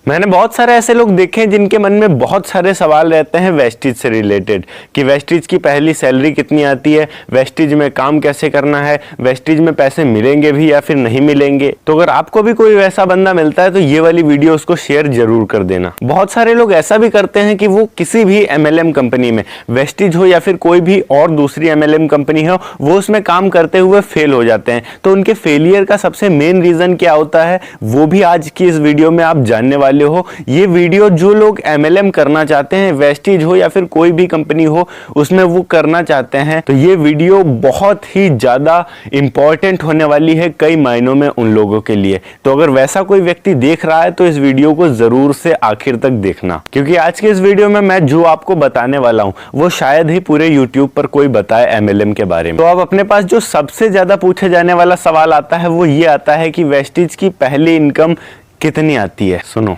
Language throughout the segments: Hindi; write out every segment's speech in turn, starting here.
मैंने बहुत सारे ऐसे लोग देखे हैं जिनके मन में बहुत सारे सवाल रहते हैं वेस्टेज से रिलेटेड कि वेस्टेज की पहली सैलरी कितनी आती है, वेस्टेज में काम कैसे करना है, वेस्टेज में पैसे मिलेंगे भी या फिर नहीं मिलेंगे। तो अगर आपको भी कोई वैसा बंदा मिलता है तो ये वाली वीडियो उसको शेयर जरूर कर देना। बहुत सारे लोग ऐसा भी करते हैं कि वो किसी भी MLM कंपनी में, वेस्टेज हो या फिर कोई भी और दूसरी MLM कंपनी हो, वो उसमें काम करते हुए फेल हो जाते हैं। तो उनके फेलियर का सबसे मेन रीजन क्या होता है वो भी आज की इस वीडियो में आप जानने वाले हो। ये वीडियो जो लोग MLM करना चाहते हैं, वेस्टेज हो या फिर कोई भी कंपनी हो उसमें वो करना चाहते हैं, तो ये वीडियो बहुत ही ज्यादा इंपॉर्टेंट होने वाली है कई मायनों में उन लोगों के लिए। तो अगर वैसा कोई व्यक्ति देख रहा है तो इस वीडियो को जरूर से आखिर तक देखना, क्योंकि आज के इस वीडियो में मैं जो आपको बताने वाला हूं वो शायद ही पूरे YouTube पर कोई बताए MLM के बारे में। तो अब अपने पास जो सबसे ज्यादा पूछे जाने वाला सवाल आता है वो ये आता है कि वेस्टेज की पहली इनकम कितनी आती है। सुनो,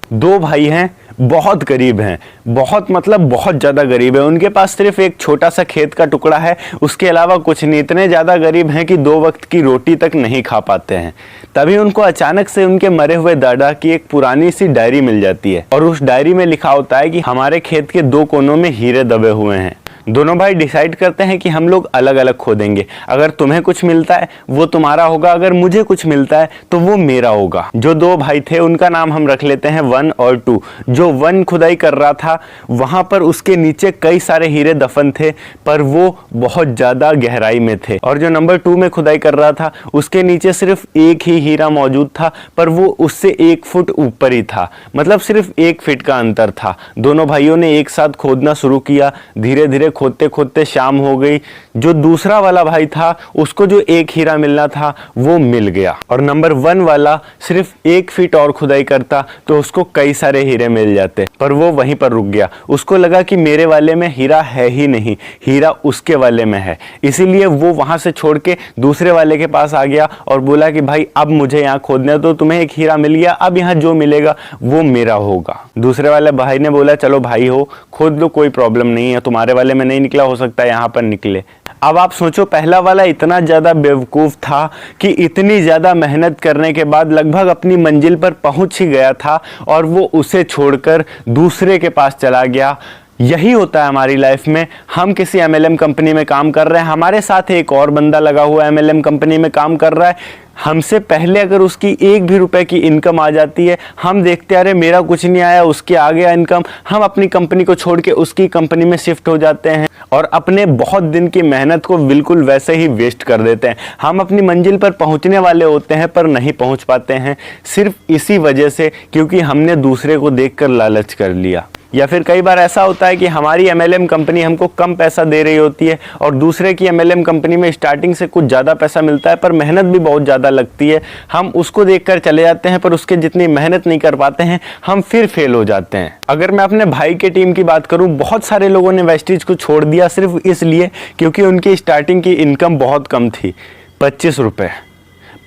दो भाई हैं, बहुत गरीब हैं, बहुत मतलब बहुत ज़्यादा गरीब है। उनके पास सिर्फ एक छोटा सा खेत का टुकड़ा है, उसके अलावा कुछ नहीं। इतने ज़्यादा गरीब हैं कि 2 वक्त की रोटी तक नहीं खा पाते हैं। तभी उनको अचानक से उनके मरे हुए दादा की एक पुरानी सी डायरी मिल जाती है और उस डायरी में लिखा होता है कि हमारे खेत के 2 कोनों में हीरे दबे हुए हैं। दोनों भाई डिसाइड करते हैं कि हम लोग अलग अलग खोदेंगे। अगर तुम्हें कुछ मिलता है वो तुम्हारा होगा, अगर मुझे कुछ मिलता है तो वो मेरा होगा। जो 2 भाई थे उनका नाम हम रख लेते हैं 1 और 2। जो 1 खुदाई कर रहा था वहां पर उसके नीचे कई सारे हीरे दफन थे, पर वो बहुत ज्यादा गहराई में थे। और जो नंबर 2 में खुदाई कर रहा था उसके नीचे सिर्फ एक ही हीरा मौजूद था, पर वो उससे 1 फुट ऊपर ही था, मतलब सिर्फ 1 फीट का अंतर था। दोनों भाइयों ने एक साथ खोदना शुरू किया। धीरे धीरे खोदते खोदते शाम हो गई। जो दूसरा वाला भाई था उसको जो 1 हीरा मिलना था वो मिल गया, और नंबर 1 वाला सिर्फ 1 फीट और खुदाई करता तो उसको कई सारे हीरे मिल जाते, पर वो वहीं पर रुक गया। उसको लगा कि मेरे वाले में हीरा है ही नहीं, हीरा उसके वाले में है। इसीलिए वो वहां से छोड़ के दूसरे वाले के पास आ गया और बोला कि भाई अब मुझे यहाँ खोदना है, तो तुम्हें 1 हीरा मिल गया, अब यहाँ जो मिलेगा वो मेरा होगा। दूसरे वाले भाई ने बोला चलो भाई हो, खोद लो, कोई प्रॉब्लम नहीं है, तुम्हारे वाले में नहीं निकला, हो सकता है यहाँ पर निकले। अब आप सोचो, पहला वाला इतना ज्यादा बेवकूफ था कि इतनी ज्यादा मेहनत करने के बाद लगभग अपनी मंजिल पर पहुंच ही गया था और वो उसे छोड़कर दूसरे के पास चला गया। यही होता है हमारी लाइफ में। हम किसी MLM कंपनी में काम कर रहे हैं, हमारे साथ एक और बंदा लगा हुआ MLM कंपनी में काम कर रहा है। हमसे पहले अगर उसकी 1 भी रुपए की इनकम आ जाती है, हम देखते अरे मेरा कुछ नहीं आया, उसके आ गया इनकम, हम अपनी कंपनी को छोड़ के उसकी कंपनी में शिफ्ट हो जाते हैं और अपने बहुत दिन की मेहनत को बिल्कुल वैसे ही वेस्ट कर देते हैं। हम अपनी मंजिल पर पहुंचने वाले होते हैं पर नहीं पहुंच पाते हैं, सिर्फ इसी वजह से क्योंकि हमने दूसरे को देखकर लालच कर लिया। या फिर कई बार ऐसा होता है कि हमारी MLM कंपनी हमको कम पैसा दे रही होती है और दूसरे की MLM कंपनी में स्टार्टिंग से कुछ ज़्यादा पैसा मिलता है पर मेहनत भी बहुत ज़्यादा लगती है। हम उसको देखकर चले जाते हैं पर उसके जितनी मेहनत नहीं कर पाते हैं, हम फिर फेल हो जाते हैं। अगर मैं अपने भाई के टीम की बात करूं, बहुत सारे लोगों ने वेस्टेज को छोड़ दिया सिर्फ इसलिए क्योंकि उनकी स्टार्टिंग की इनकम बहुत कम थी, 25 रुपये।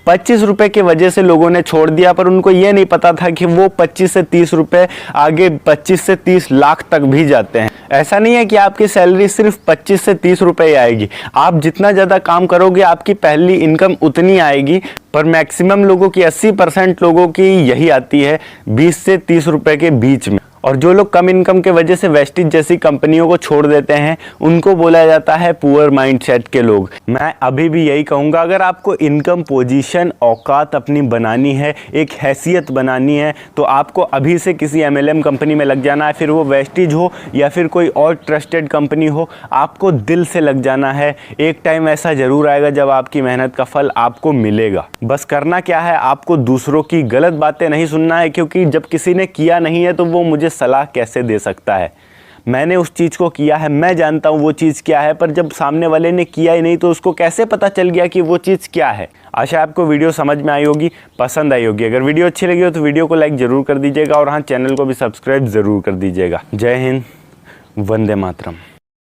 25 रुपए की वजह से लोगों ने छोड़ दिया, पर उनको ये नहीं पता था कि वो 25 से 30 रुपए आगे 25 से 30 लाख तक भी जाते हैं। ऐसा नहीं है कि आपकी सैलरी सिर्फ 25 से 30 रुपए आएगी, आप जितना ज़्यादा काम करोगे आपकी पहली इनकम उतनी आएगी, पर मैक्सिमम लोगों की 80% लोगों की यही आती है 20 से 30 रुपए के बीच में। और जो लोग कम इनकम के वजह से वेस्टेज जैसी कंपनियों को छोड़ देते हैं उनको बोला जाता है पुअर माइंडसेट के लोग। मैं अभी भी यही कहूँगा, अगर आपको इनकम, पोजीशन, औकात अपनी बनानी है, एक हैसियत बनानी है, तो आपको अभी से किसी MLM कंपनी में लग जाना है। फिर वो वेस्टेज हो या फिर कोई और ट्रस्टेड कंपनी हो, आपको दिल से लग जाना है। एक टाइम ऐसा ज़रूर आएगा जब आपकी मेहनत का फल आपको मिलेगा। बस करना क्या है, आपको दूसरों की गलत बातें नहीं सुनना है, क्योंकि जब किसी ने किया नहीं है तो वो मुझे सलाह कैसे दे सकता है। मैंने उस चीज़ को किया है, मैं जानता हूँ वो चीज़ क्या है, पर जब सामने वाले ने किया ही नहीं तो उसको कैसे पता चल गया कि वो चीज़ क्या है। आशा आपको वीडियो समझ में आई होगी, पसंद आई होगी। अगर वीडियो अच्छी लगी हो तो वीडियो को लाइक ज़रूर कर दीजिएगा और हाँ, चैनल को भी सब्सक्राइब ज़रूर कर दीजिएगा। जय हिंद, वंदे मातरम।